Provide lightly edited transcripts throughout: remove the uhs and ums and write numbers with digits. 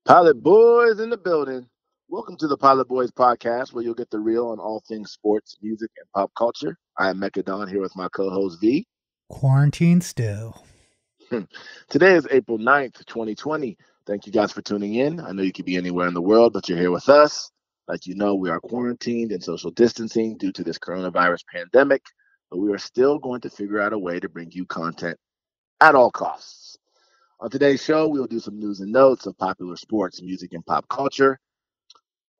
Pilot Boys in the building. Welcome to the Pilot Boys podcast, where you'll get the real on all things sports, music, and pop culture. I am Mecca Don here with my co-host V. Quarantine still. Today is April 9th, 2020. Thank you guys for tuning in. I know you could be anywhere in the world, but you're here with us. Like you know, we are quarantined and social distancing due to this coronavirus pandemic, but we are still going to figure out a way to bring you content at all costs. On today's show, we'll do some news and notes of popular sports, music, and pop culture.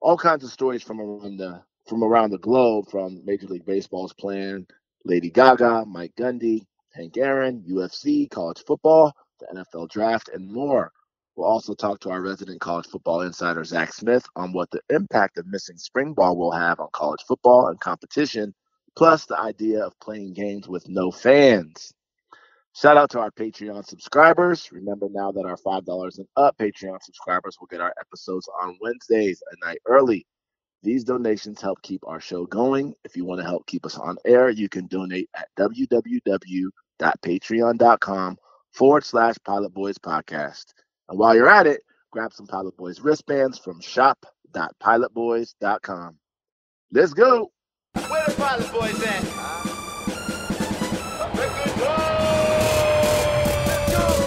All kinds of stories from around the globe, from Major League Baseball's plan, Lady Gaga, Mike Gundy, Hank Aaron, UFC, college football, the NFL draft, and more. We'll also talk to our resident college football insider, Zach Smith, on what the impact of missing spring ball will have on college football and competition, plus the idea of playing games with no fans. Shout out to our Patreon subscribers. Remember now that our $5 and up Patreon subscribers will get our episodes on Wednesdays a night early. These donations help keep our show going. If you want to help keep us on air, you can donate at www.patreon.com/Pilot Boys Podcast. And while you're at it, grab some Pilot Boys wristbands from shop.pilotboys.com. Let's go. Where the Pilot Boys at?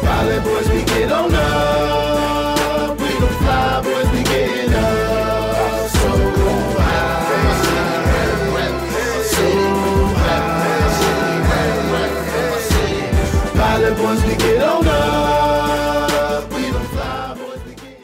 Pilot Boys, we get on up. We don't fly, boys, we getting up. So high. Pilot Boys, we get on up. We don't fly, boys, we getting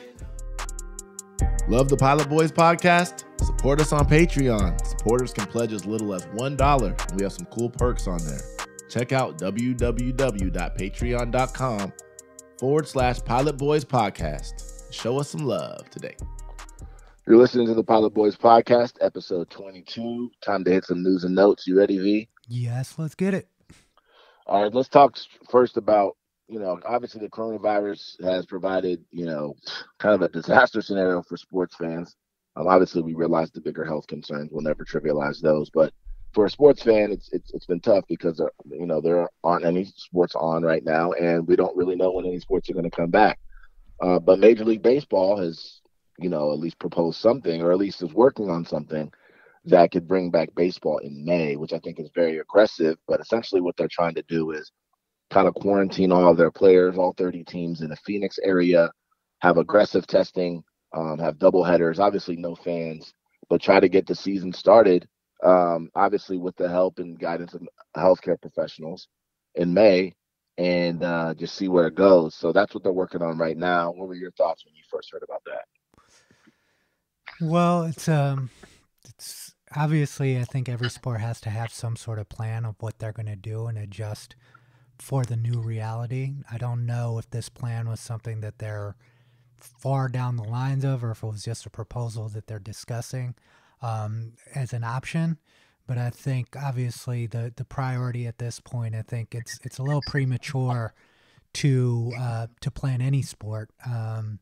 up. Love the Pilot Boys podcast? Support us on Patreon. Supporters can pledge as little as $1, and we have some cool perks on there. Check out www.patreon.com/Pilot Boys Podcast. Show us some love today. You're listening to the Pilot Boys Podcast, episode 22. Time to hit some news and notes. You ready, V? Yes, let's get it. All right, let's talk first about, obviously the coronavirus has provided, kind of a disaster scenario for sports fans. Obviously, we realize the bigger health concerns. We'll never trivialize those, but for a sports fan, it's been tough because there aren't any sports on right now, and we don't really know when any sports are going to come back. But Major League Baseball has, at least proposed something, or at least is working on something that could bring back baseball in May, which I think is very aggressive. But essentially, what they're trying to do is kind of quarantine all of their players, all 30 teams in the Phoenix area, have aggressive testing, have doubleheaders, obviously no fans, but try to get the season started. Obviously with the help and guidance of healthcare professionals in May, and just see where it goes. So that's what they're working on right now. What were your thoughts when you first heard about that? Well, it's obviously, I think every sport has to have some sort of plan of what they're going to do and adjust for the new reality. I don't know if this plan was something that they're far down the lines of, or if it was just a proposal that they're discussing as an option. But I think obviously the priority at this point, I think it's a little premature to plan any sport. I'm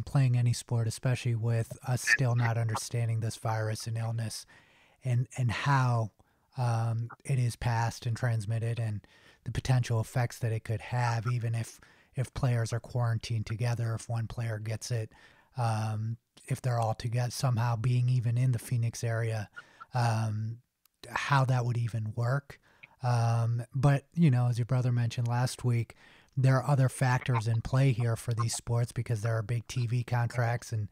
playing any sport, especially with us still not understanding this virus and illness and how it is passed and transmitted, and the potential effects that it could have, even if players are quarantined together, if one player gets it, if they're all together, somehow being even in the Phoenix area, how that would even work. But, as your brother mentioned last week, there are other factors in play here for these sports, because there are big TV contracts and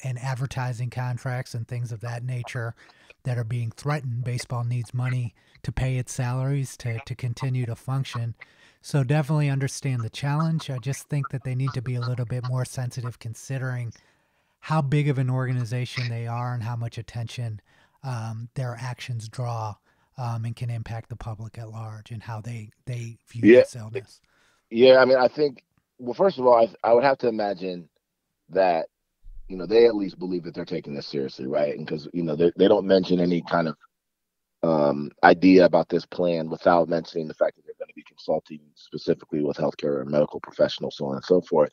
advertising contracts and things of that nature that are being threatened. Baseball needs money to pay its salaries to continue to function. So definitely understand the challenge. I just think that they need to be a little bit more sensitive, considering how big of an organization they are and how much attention their actions draw, and can impact the public at large, and how they view this illness. Yeah, I mean, I think, well, first of all, I would have to imagine that, they at least believe that they're taking this seriously, right? And because, they don't mention any kind of idea about this plan without mentioning the fact that they're going to be consulting specifically with healthcare and medical professionals, so on and so forth.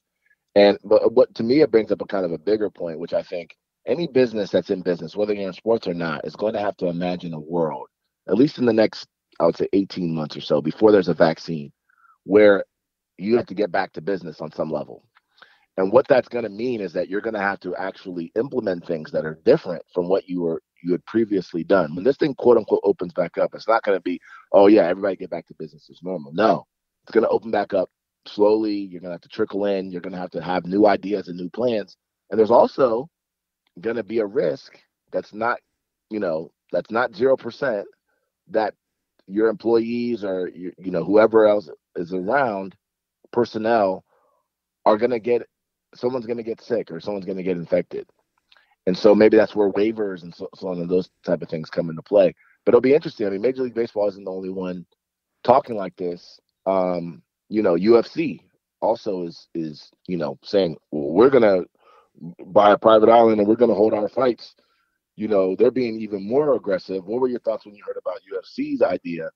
But what, to me, it brings up a kind of a bigger point, which I think any business that's in business, whether you're in sports or not, is going to have to imagine a world, at least in the next, I would say 18 months or so, before there's a vaccine, where you have to get back to business on some level. And what that's going to mean is that you're going to have to actually implement things that are different from what you had previously done. When this thing, quote unquote, opens back up, it's not going to be, oh yeah, everybody get back to business as normal. No, it's going to open back up slowly. You're going to have to trickle in. You're going to have new ideas and new plans. And there's also going to be a risk that's not, that's not 0%, that your employees or whoever else is around, personnel, are going to someone's going to get sick or someone's going to get infected. And so maybe that's where waivers and so on and those type of things come into play. But it'll be interesting. I mean, Major League Baseball isn't the only one talking like this. UFC also is saying, well, we're going to buy a private island and we're going to hold our fights. They're being even more aggressive. What were your thoughts when you heard about UFC's idea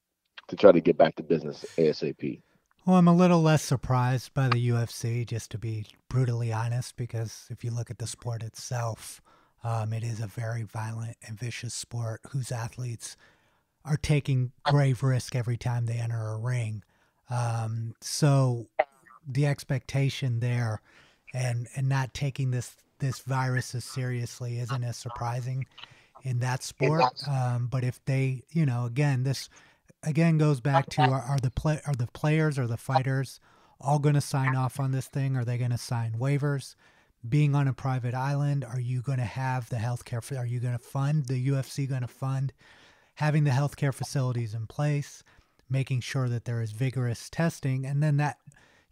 to try to get back to business ASAP? Well, I'm a little less surprised by the UFC, just to be brutally honest, because if you look at the sport itself, it is a very violent and vicious sport whose athletes are taking grave risk every time they enter a ring. So the expectation there and not taking this virus as seriously isn't as surprising in that sport. But if they, again, this again goes back to are the players or the fighters all going to sign off on this thing? Are they going to sign waivers? Being on a private island, are you going to have the healthcare? Are you going to fund the UFC? Going to fund having the healthcare facilities in place, making sure that there is vigorous testing, and then that,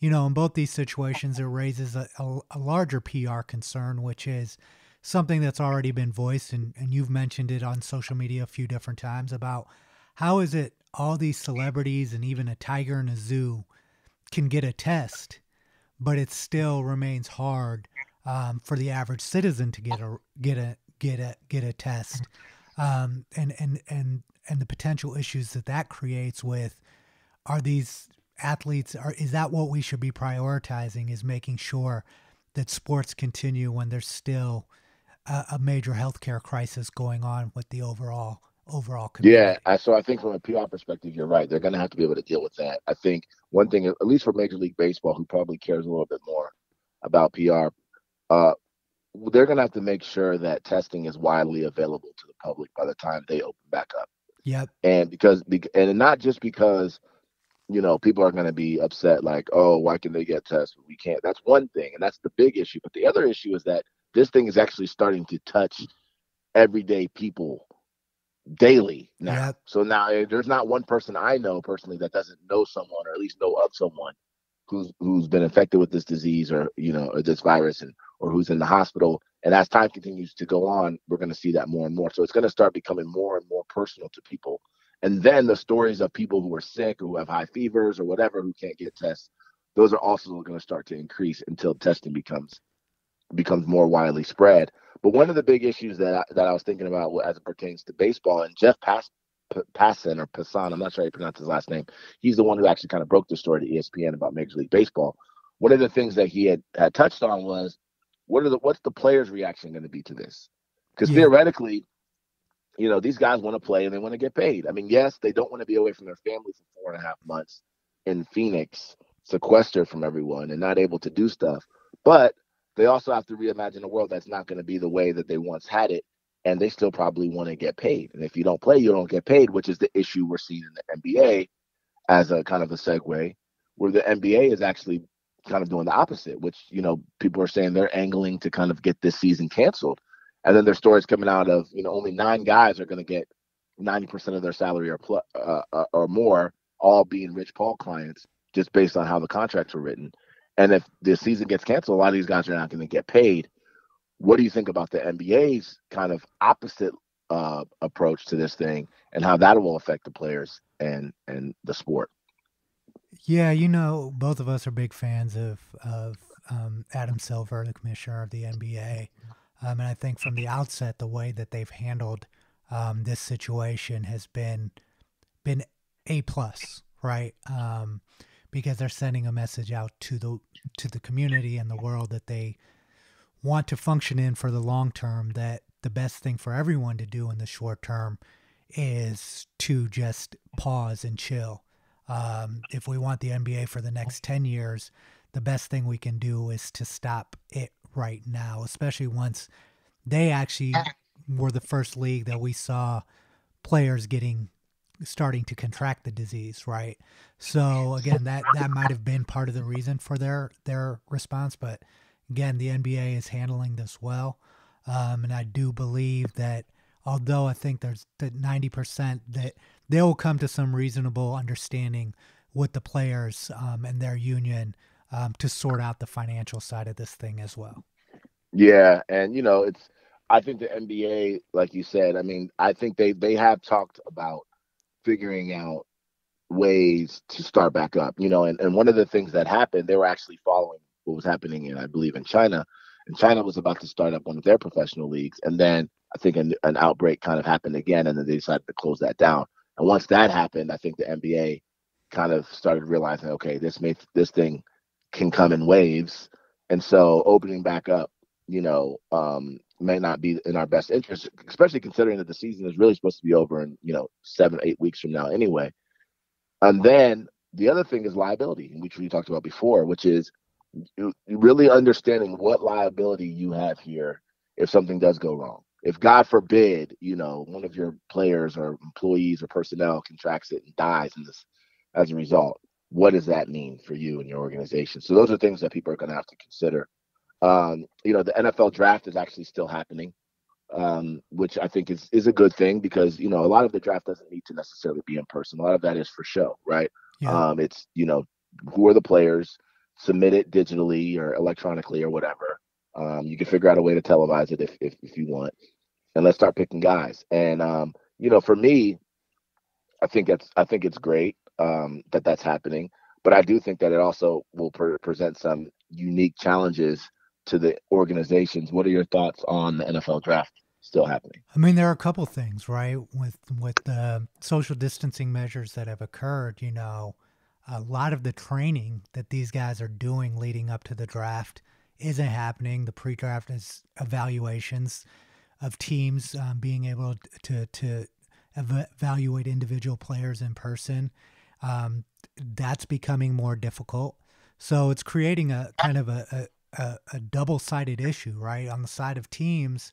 in both these situations, it raises a larger PR concern, which is something that's already been voiced, and you've mentioned it on social media a few different times about how is it all these celebrities and even a tiger in a zoo can get a test, but it still remains hard for the average citizen to get a test, and the potential issues that creates with, are these athletes, is that what we should be prioritizing, is making sure that sports continue when there's still a major healthcare crisis going on with the overall community? Yeah, so I think from a PR perspective, you're right. They're going to have to be able to deal with that. I think one thing, at least for Major League Baseball, who probably cares a little bit more about PR, they're going to have to make sure that testing is widely available to the public by the time they open back up. Yep. And not just because, people are going to be upset, like, oh, why can they get tested? We can't. That's one thing, and that's the big issue. But the other issue is that this thing is actually starting to touch everyday people daily now. Yep. So now there's not one person I know personally that doesn't know someone, or at least know of someone who's been infected with this disease or this virus, or who's in the hospital. And as time continues to go on, we're going to see that more and more. So it's going to start becoming more and more personal to people. And then the stories of people who are sick or who have high fevers or whatever, who can't get tests, those are also going to start to increase until testing becomes more widely spread. But one of the big issues that I was thinking about as it pertains to baseball, and Jeff Passan, I'm not sure how you pronounce his last name, he's the one who actually kind of broke the story to ESPN about Major League Baseball. One of the things that he had touched on was, what's the players' reaction going to be to this? Because theoretically, these guys want to play and they want to get paid. I mean, yes, they don't want to be away from their family for 4.5 months in Phoenix, sequestered from everyone and not able to do stuff. But they also have to reimagine a world that's not going to be the way that they once had it, and they still probably want to get paid. And if you don't play, you don't get paid, which is the issue we're seeing in the NBA as a kind of a segue, where the NBA is actually kind of doing the opposite, which, people are saying they're angling to kind of get this season canceled. And then there's stories coming out of, only 9 guys are going to get 90% of their salary or more, all being Rich Paul clients, just based on how the contracts were written. And if the season gets canceled, a lot of these guys are not going to get paid. What do you think about the NBA's kind of opposite approach to this thing, and how that will affect the players and the sport? Yeah, both of us are big fans of Adam Silver, the commissioner of the NBA. And I think from the outset, the way that they've handled this situation has been A+, right? Because they're sending a message out to the community and the world that they want to function in for the long term, that the best thing for everyone to do in the short term is to just pause and chill. If we want the NBA for the next 10 years, the best thing we can do is to stop it right now, especially once they actually were the first league that we saw players starting to contract the disease, right? So again, that might have been part of the reason for their response, but again, the NBA is handling this well, and I do believe that although I think there's the 90% that they will come to some reasonable understanding with the players and their union to sort out the financial side of this thing as well. Yeah, and I think the NBA, like you said, I mean, I think they have talked about figuring out ways to start back up, and one of the things that happened, they were actually following what was happening in, I believe, in China. And China was about to start up one of their professional leagues. And then I think an outbreak kind of happened again, and then they decided to close that down. And once that happened, I think the NBA kind of started realizing, okay, this thing can come in waves. And so opening back up, may not be in our best interest, especially considering that the season is really supposed to be over in, 7-8 weeks from now anyway. And then the other thing is liability, which we talked about before, which is really understanding what liability you have here if something does go wrong. If God forbid, one of your players or employees or personnel contracts it and dies as a result, what does that mean for you and your organization? So those are things that people are going to have to consider. The NFL draft is actually still happening, which I think is a good thing because, a lot of the draft doesn't need to necessarily be in person. A lot of that is for show, right? Yeah. It's, who are the players, submit it digitally or electronically or whatever. You can figure out a way to televise it if you want, and let's start picking guys. And, for me, I think it's great that that's happening, but I do think that it also will present some unique challenges to the organizations. What are your thoughts on the NFL draft still happening? I mean, there are a couple things, right? With the social distancing measures that have occurred, a lot of the training that these guys are doing leading up to the draft isn't happening. The pre-draft is evaluations of teams being able to evaluate individual players in person. That's becoming more difficult. So it's creating a kind of a double-sided issue, right? On the side of teams,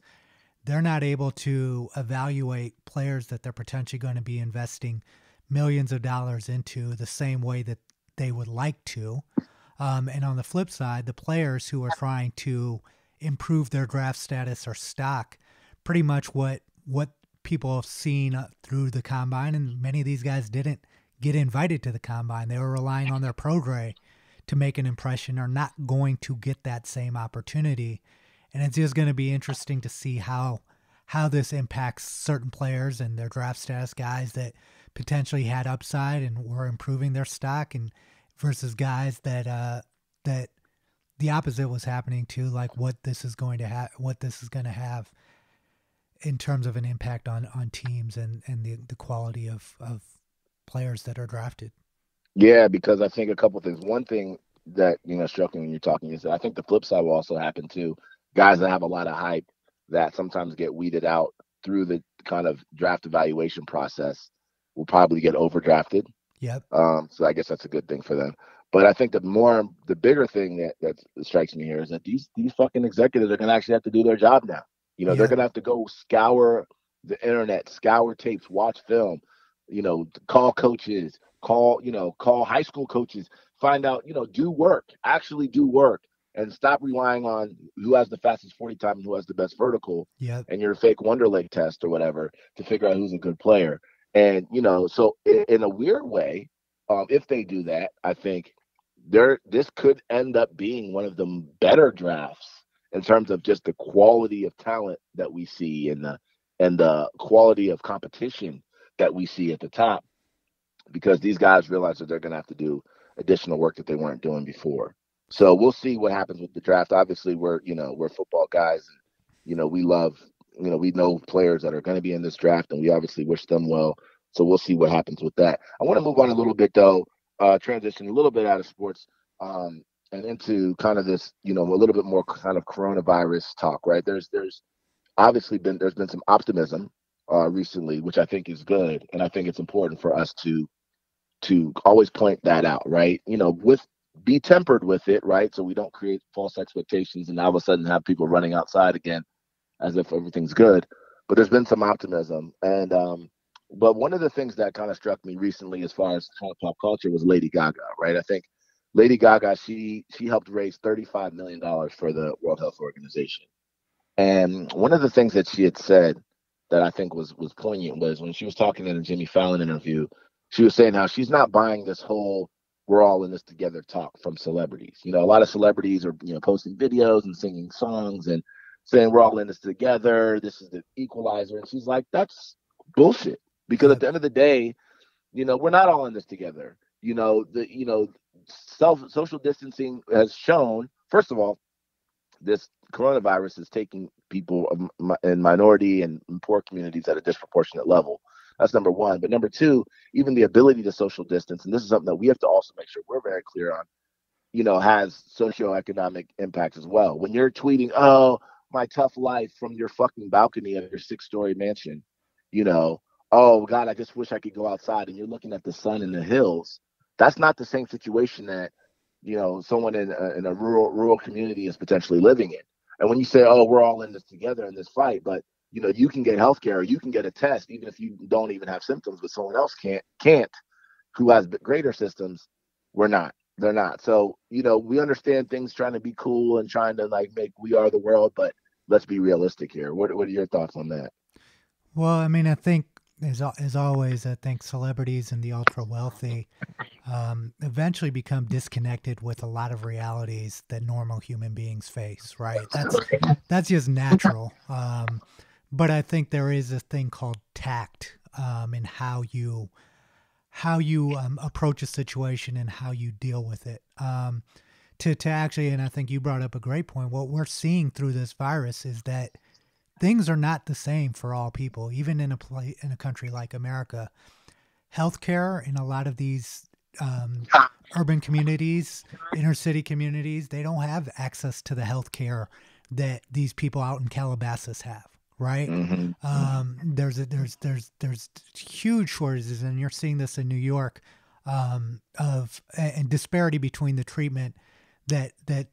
they're not able to evaluate players that they're potentially going to be investing millions of dollars into the same way that they would like to. And on the flip side, the players who are trying to improve their draft status or stock, pretty much what people have seen through the combine, and many of these guys didn't get invited to the combine. They were relying on their pro day to make an impression, are not going to get that same opportunity. And it's just going to be interesting to see how this impacts certain players and their draft status, guys that potentially had upside and were improving their stock, and versus guys that the opposite was happening to, like what this is going to have in terms of an impact on teams and the quality of players that are drafted. Yeah, because I think a couple things. One thing that struck me when you're talking is that I think the flip side will also happen too. Guys that have a lot of hype that sometimes get weeded out through the kind of draft evaluation process will probably get overdrafted. Yep. So I guess that's a good thing for them. But I think the bigger thing that strikes me here is that these fucking executives are going to actually have to do their job now. They're going to have to go scour the internet, scour tapes, watch film, call coaches, call high school coaches, find out, actually do work, and stop relying on who has the fastest 40 time and who has the best vertical, and your fake Wonder Leg test or whatever to figure out who's a good player. And, so in a weird way, if they do that, I think this could end up being one of the better drafts in terms of just the quality of talent that we see and the quality of competition that we see at the top, because these guys realize that they're going to have to do additional work that they weren't doing before. So we'll see what happens with the draft. Obviously, we're football guys. And, we love, we know players that are going to be in this draft, and we obviously wish them well. So we'll see what happens with that. I want to move on a little bit, though, transition a little bit out of sports and into kind of this, a little bit more kind of coronavirus talk, right? There's obviously been some optimism recently, which I think is good. And I think it's important for us to always point that out, right? With be tempered with it, right? So we don't create false expectations and all of a sudden have people running outside again as if everything's good. But there's been some optimism. And but one of the things that kind of struck me recently as far as kind of pop culture was Lady Gaga, right? I think Lady Gaga, she helped raise $35 million for the World Health Organization. And one of the things that she had said that I think was poignant was when she was talking in a Jimmy Fallon interview, she was saying how she's not buying this whole "we're all in this together" talk from celebrities. You know, a lot of celebrities are posting videos and singing songs and saying we're all in this together. This is the equalizer, and she's like, that's bullshit. Because at Yep. the end of the day, we're not all in this together. Social distancing has shown, first of all, this coronavirus is taking people in minority and in poor communities at a disproportionate level. That's number one. But number two, even the ability to social distance, and this is something that we have to also make sure we're very clear on, has socioeconomic impacts as well. When you're tweeting, oh, my tough life from your fucking balcony of your 6-story mansion, you know, oh God, I just wish I could go outside, and you're looking at the sun and the hills. That's not the same situation that someone in a rural community is potentially living in. And when you say, oh, we're all in this together in this fight, but you can get healthcare, or you can get a test even if you don't even have symptoms, but someone else can't who has greater systems. We're not. They're not. So we understand things trying to be cool and trying to like make we are the world, but let's be realistic here. What are your thoughts on that? Well, I mean, I think as always, I think celebrities and the ultra wealthy eventually become disconnected with a lot of realities that normal human beings face. Right? That's just natural. But I think there is a thing called tact in how you approach a situation and how you deal with it. To actually, and I think you brought up a great point. What we're seeing through this virus is that things are not the same for all people, even in a country like America. Healthcare in a lot of these urban communities, inner city communities, they don't have access to the healthcare that these people out in Calabasas have. Right? There's huge shortages, and you're seeing this in New York of and disparity between the treatment that the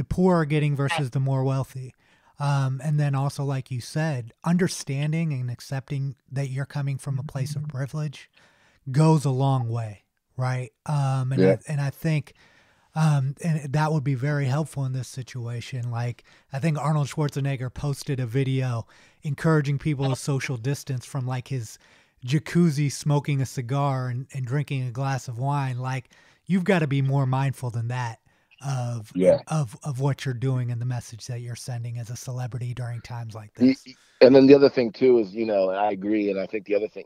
poor are getting versus the more wealthy. And then also, like you said, understanding and accepting that you're coming from a place of privilege goes a long way, right? I think and that would be very helpful in this situation. Like, I think Arnold Schwarzenegger posted a video encouraging people to social distance from like his jacuzzi, smoking a cigar and drinking a glass of wine. Like, you've got to be more mindful than that of what you're doing and the message that you're sending as a celebrity during times like this. And then the other thing too is, and I agree. And I think the other thing,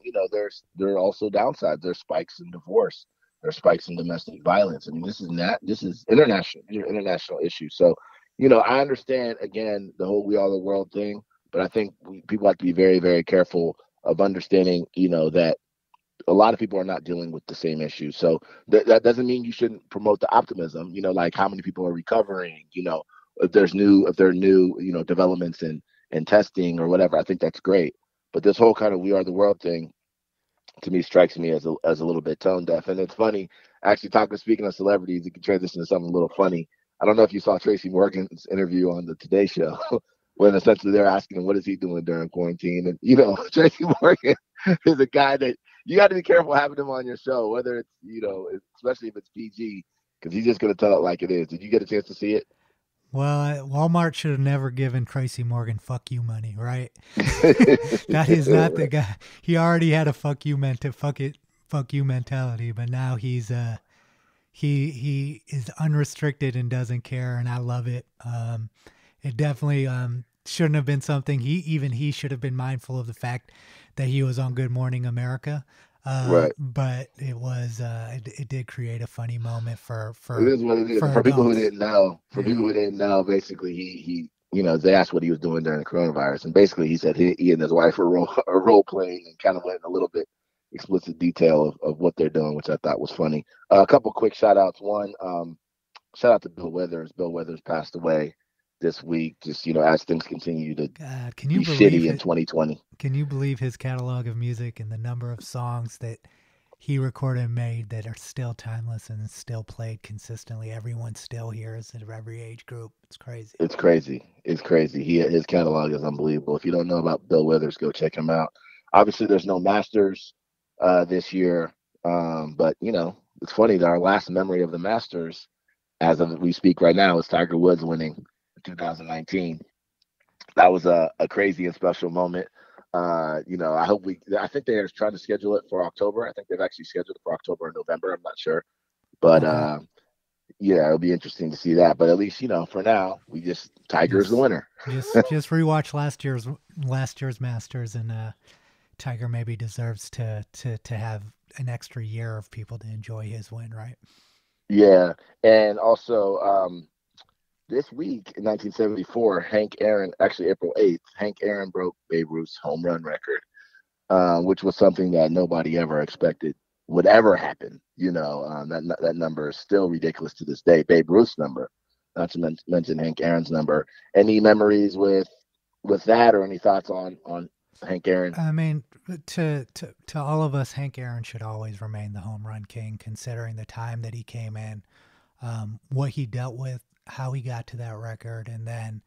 there are also downsides. There's spikes in divorce. There's spikes in domestic violence. I mean, this is international issue. So, I understand again the whole "we are the world" thing, but I think people have to be very, very careful of understanding, that a lot of people are not dealing with the same issues. So that doesn't mean you shouldn't promote the optimism. Like how many people are recovering. If there are new, developments in testing or whatever. I think that's great. But this whole kind of "we are the world" thing, to me, strikes me as a little bit tone deaf. And it's funny, actually, speaking of celebrities, you can transition to something a little funny. I don't know if you saw Tracy Morgan's interview on the Today Show, when essentially they're asking him what is he doing during quarantine. And Tracy Morgan is a guy that you got to be careful having him on your show, whether it's especially if it's PG, because he's just going to tell it like it is. Did you get a chance to see it? Well, Walmart should have never given Tracy Morgan "fuck you" money, right? That is not the guy. He already had a "fuck you" mentality, but now he's he is unrestricted and doesn't care, and I love it. It definitely shouldn't have been something. He should have been mindful of the fact that he was on Good Morning America. Right. But it was it did create a funny moment for it is what it is. For people who didn't know, basically he they asked what he was doing during the coronavirus, and basically he said he and his wife are role playing, and kind of went in a little bit explicit detail of what they're doing, which I thought was funny. A couple quick shout outs. One, shout out to Bill Withers. Bill Withers passed away this week, just as things continue to can you be believe shitty in 2020. Can you believe his catalog of music and the number of songs that he recorded and made that are still timeless and still played consistently. Everyone still hears it of every age group. It's crazy. It's crazy. It's crazy. His catalog is unbelievable. If you don't know about Bill Withers, go check him out. Obviously, there's no Masters this year, but it's funny that our last memory of the Masters, as of we speak right now, is Tiger Woods winning in 2019. That was a crazy and special moment. I hope I think they're trying to schedule it for October. I think they've actually scheduled it for October or November. I'm not sure, but Okay. yeah, it'll be interesting to see that. But at least for now, we just Tiger's the Just winner. just rewatch last year's Masters, and Tiger maybe deserves to have an extra year of people to enjoy his win, right? Yeah, and also this week in 1974, Hank Aaron, actually April 8th, Hank Aaron broke Babe Ruth's home run record, which was something that nobody ever expected would ever happen. That number is still ridiculous to this day. Babe Ruth's number, not to mention Hank Aaron's number. Any memories with that, or any thoughts on Hank Aaron? I mean, to all of us, Hank Aaron should always remain the home run king, considering the time that he came in, what he dealt with, how he got to that record, and then,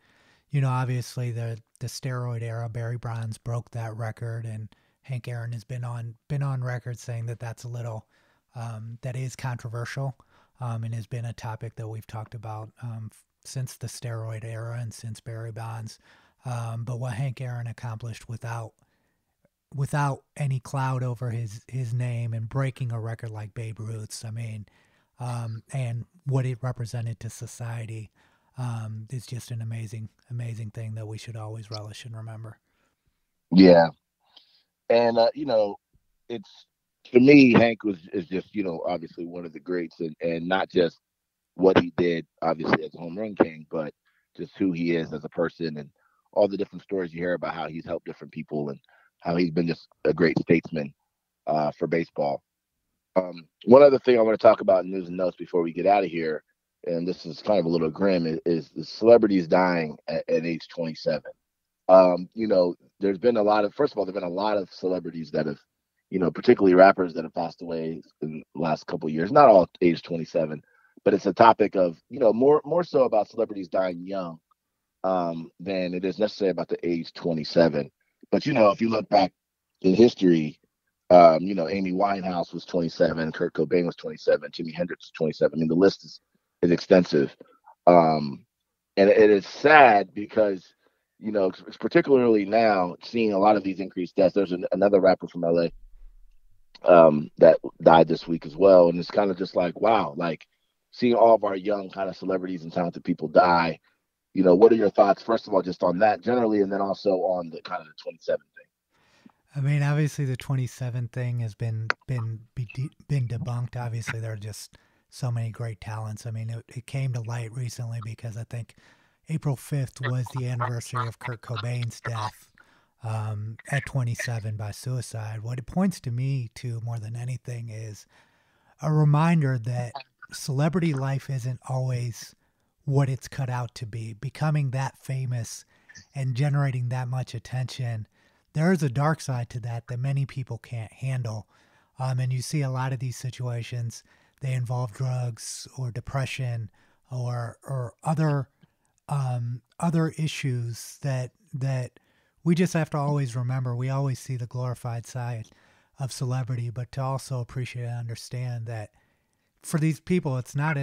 obviously the steroid era. Barry Bonds broke that record, and Hank Aaron has been on record saying that that's a little that is controversial, and has been a topic that we've talked about since the steroid era and since Barry Bonds. But what Hank Aaron accomplished without any cloud over his name and breaking a record like Babe Ruth's, I mean, and what it represented to society, is just an amazing thing that we should always relish and remember. Yeah, and it's to me, Hank is just obviously one of the greats, and not just what he did, obviously as a home run king, but just who he is as a person and all the different stories you hear about how he's helped different people and how he's been just a great statesman for baseball. One other thing I want to talk about in news and notes before we get out of here, and this is kind of a little grim, is the celebrities dying at age 27. There's been first of all, there've been a lot of celebrities that have, particularly rappers that have passed away in the last couple of years. Not all age 27, but it's a topic of, more so about celebrities dying young than it is necessarily about the age 27. But, if you look back in history, Amy Winehouse was 27, Kurt Cobain was 27, Jimi Hendrix was 27. I mean, the list is extensive. And it is sad because, it's particularly now seeing a lot of these increased deaths. There's another rapper from LA that died this week as well. And it's kind of just like, wow, like seeing all of our young kind of celebrities and talented people die. What are your thoughts, first of all, just on that generally, and then also on the kind of the 27 thing? I mean, obviously the 27 thing has been debunked. Obviously, there are just so many great talents. I mean, it came to light recently because I think April 5th was the anniversary of Kurt Cobain's death at 27 by suicide. What it points to me to more than anything is a reminder that celebrity life isn't always what it's cut out to be. Becoming that famous and generating that much attention, there is a dark side to that many people can't handle. And you see a lot of these situations, they involve drugs or depression or other issues that we just have to always remember. We always see the glorified side of celebrity, but to also appreciate and understand that for these people, it's not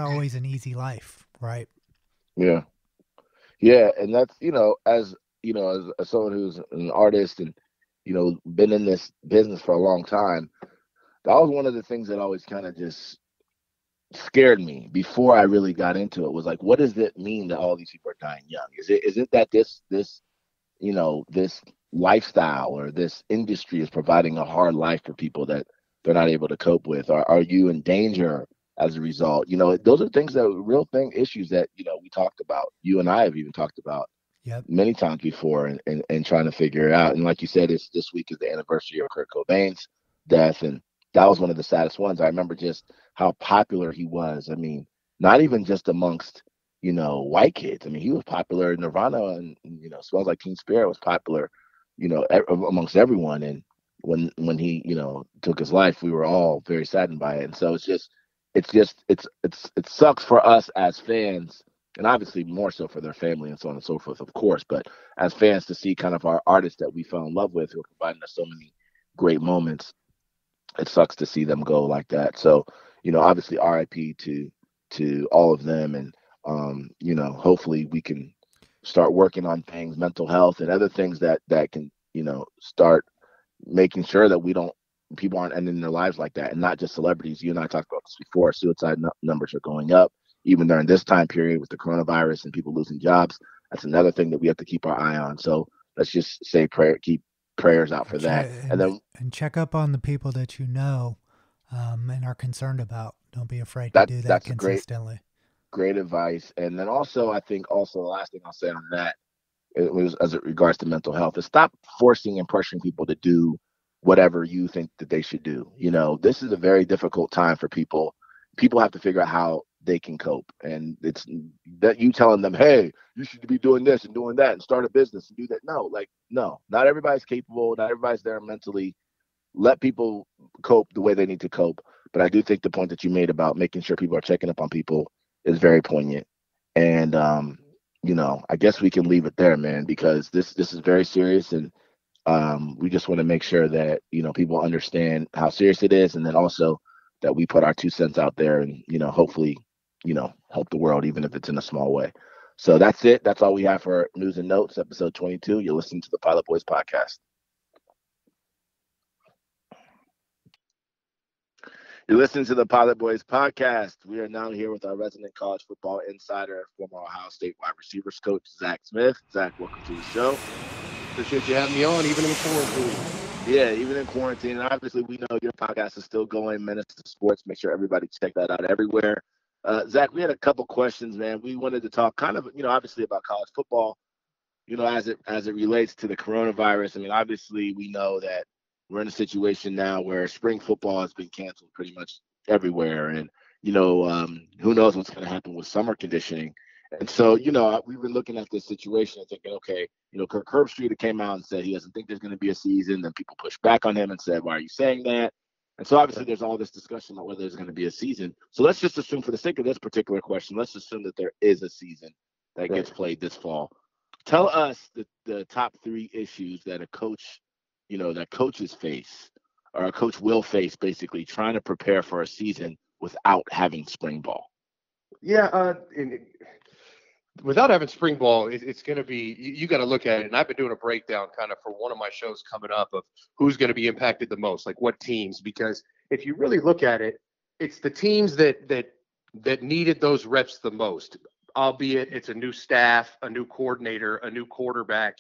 always an easy life, right? Yeah. Yeah. And that's, as someone who's an artist and, been in this business for a long time, that was one of the things that always kind of just scared me before I really got into it, was like, what does it mean that all these people are dying young? Is it that this lifestyle or this industry is providing a hard life for people that they're not able to cope with? Are you in danger as a result? Those are things that real issues that, we talked about. You and I have even talked about Yep. many times before and trying to figure it out. And like you said, this week is the anniversary of Kurt Cobain's death. And that was one of the saddest ones. I remember just how popular he was. I mean, not even just amongst, white kids. I mean, he was popular. Nirvana and Smells Like Teen Spirit was popular, amongst everyone. And when he, took his life, we were all very saddened by it. And so it sucks for us as fans, and obviously more so for their family and so on and so forth, of course. But as fans, to see kind of our artists that we fell in love with, who are providing us so many great moments, it sucks to see them go like that. So, obviously RIP to all of them, and hopefully we can start working on things, mental health and other things that can, start making sure that people aren't ending their lives like that, and not just celebrities. You and I talked about this before. Suicide numbers are going up, even during this time period with the coronavirus and people losing jobs. That's another thing that we have to keep our eye on. So let's just say keep prayers out for that. And then check up on the people that you know and are concerned about. Don't be afraid to do that that's consistently. Great advice. And then also, I think the last thing I'll say on that, it was as it regards to mental health, is stop forcing and pressuring people to do whatever you think that they should do. This is a very difficult time for people. People have to figure out how they can cope. And it's that you telling them, hey, you should be doing this and doing that and start a business and do that. No, not everybody's capable. Not everybody's there mentally. Let people cope the way they need to cope. But I do think the point that you made about making sure people are checking up on people is very poignant. And, I guess we can leave it there, man, because this is very serious. And we just want to make sure that, people understand how serious it is. And then also that we put our 2 cents out there and, hopefully, help the world, even if it's in a small way. So that's it. That's all we have for News and Notes, episode 22. You're listening to the Pilot Boys podcast. You're listening to the Pilot Boys podcast. We are now here with our resident college football insider, former Ohio State wide receivers coach, Zach Smith. Zach, welcome to the show. Appreciate you having me on, even in quarantine. Yeah, even in quarantine. And obviously, we know your podcast is still going, Menace to Sports. Make sure everybody check that out everywhere. Zach, we had a couple questions, man. We wanted to talk kind of, obviously about college football, as it relates to the coronavirus. I mean, obviously, we know that we're in a situation now where spring football has been canceled pretty much everywhere. And, who knows what's going to happen with summer conditioning. And so, we've been looking at this situation and thinking, okay, Kirk Herbstreit came out and said he doesn't think there's going to be a season. Then people pushed back on him and said, why are you saying that? And so obviously there's all this discussion about whether there's going to be a season. So let's just assume, for the sake of this particular question, let's assume that there is a season that gets played this fall. Tell us the top 3 issues that a coach, that coaches face, or a coach will face, basically trying to prepare for a season without having spring ball. Yeah, without having spring ball, it's going to be, you got to look at it. And I've been doing a breakdown kind of for one of my shows coming up of who's going to be impacted the most, like what teams, because if you really look at it, it's the teams that needed those reps the most, albeit it's a new staff, a new coordinator, a new quarterback.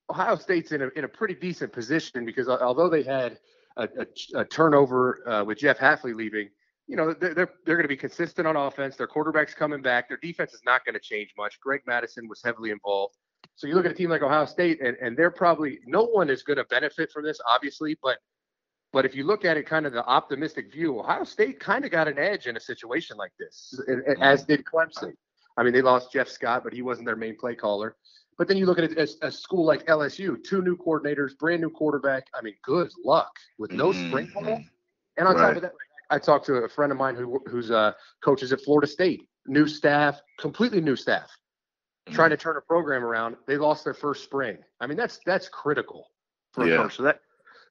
Ohio State's in a pretty decent position because although they had a turnover with Jeff Hafley leaving, they're going to be consistent on offense. Their quarterback's coming back. Their defense is not going to change much. Greg Madison was heavily involved. So you look at a team like Ohio State, and they're probably, no one is going to benefit from this, obviously. But if you look at it kind of the optimistic view, Ohio State kind of got an edge in a situation like this, as did Clemson. I mean, they lost Jeff Scott, but he wasn't their main play caller. But then you look at it as a school like LSU, 2 new coordinators, brand new quarterback. I mean, good luck with no spring ball. And on top of that, I talked to a friend of mine who's coaches at Florida State, new staff, completely new staff, trying to turn a program around. They lost their first spring. I mean, that's critical for a coach. So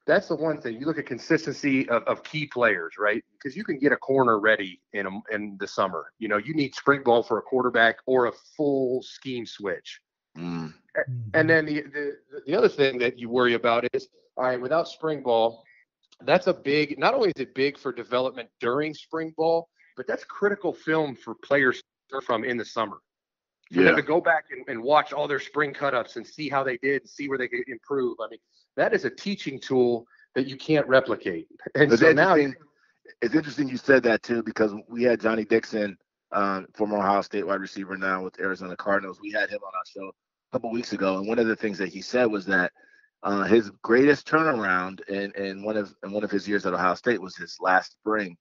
that's the one thing. You look at consistency of key players, right? Because you can get a corner ready in the summer. You need spring ball for a quarterback or a full scheme switch. And then the other thing that you worry about is, all right, without spring ball, that's not only is it big for development during spring ball, but that's critical film for players from in the summer. For them to go back and watch all their spring cut-ups and see how they did, see where they could improve. I mean, that is a teaching tool that you can't replicate. And so now it's interesting you said that too, because we had Johnny Dixon, former Ohio State wide receiver now with Arizona Cardinals. We had him on our show a couple weeks ago, and one of the things that he said was that his greatest turnaround in one of his years at Ohio State was his last spring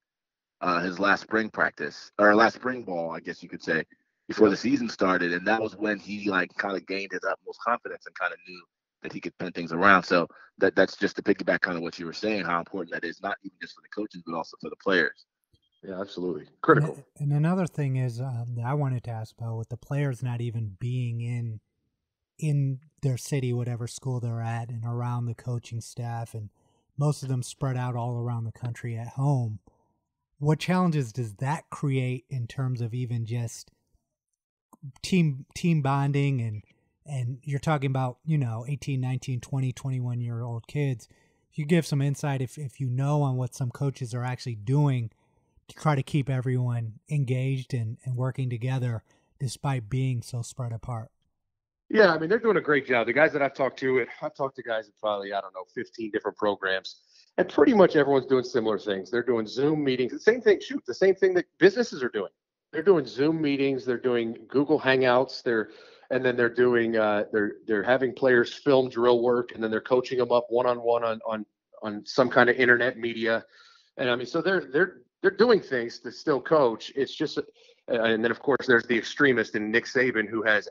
practice, or last spring ball, I guess you could say, before the season started. And that was when he kind of gained his utmost confidence and kind of knew that he could turn things around. So that's just to piggyback kind of what you were saying, how important that is, not even just for the coaches, but also for the players. Yeah, absolutely. Critical. And another thing is that I wanted to ask about, with the players not even being in their city, whatever school they're at, and around the coaching staff, and most of them spread out all around the country at home. What challenges does that create in terms of even just team bonding, and you're talking about, 18, 19, 20, 21-year-old kids. You give some insight if you know on what some coaches are actually doing to try to keep everyone engaged and working together despite being so spread apart. Yeah, I mean, they're doing a great job. The guys that I've talked to guys in probably, 15 different programs, and pretty much everyone's doing similar things. They're doing Zoom meetings. The same thing that businesses are doing. They're doing Zoom meetings. They're doing Google Hangouts. They're doing they're having players film drill work, and then they're coaching them up one-on-one on some kind of internet media. And I mean, so they're doing things to still coach. It's just, and then of course there's the extremist in Nick Saban, who has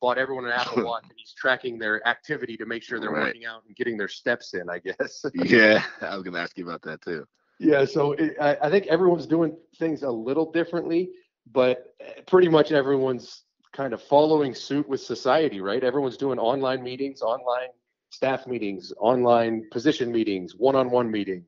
bought everyone an Apple Watch, and he's tracking their activity to make sure they're working out and getting their steps in, I guess. Yeah, I was going to ask you about that too. Yeah, so I think everyone's doing things a little differently, but pretty much everyone's kind of following suit with society, right? Everyone's doing online meetings, online staff meetings, online position meetings, one-on-one meetings.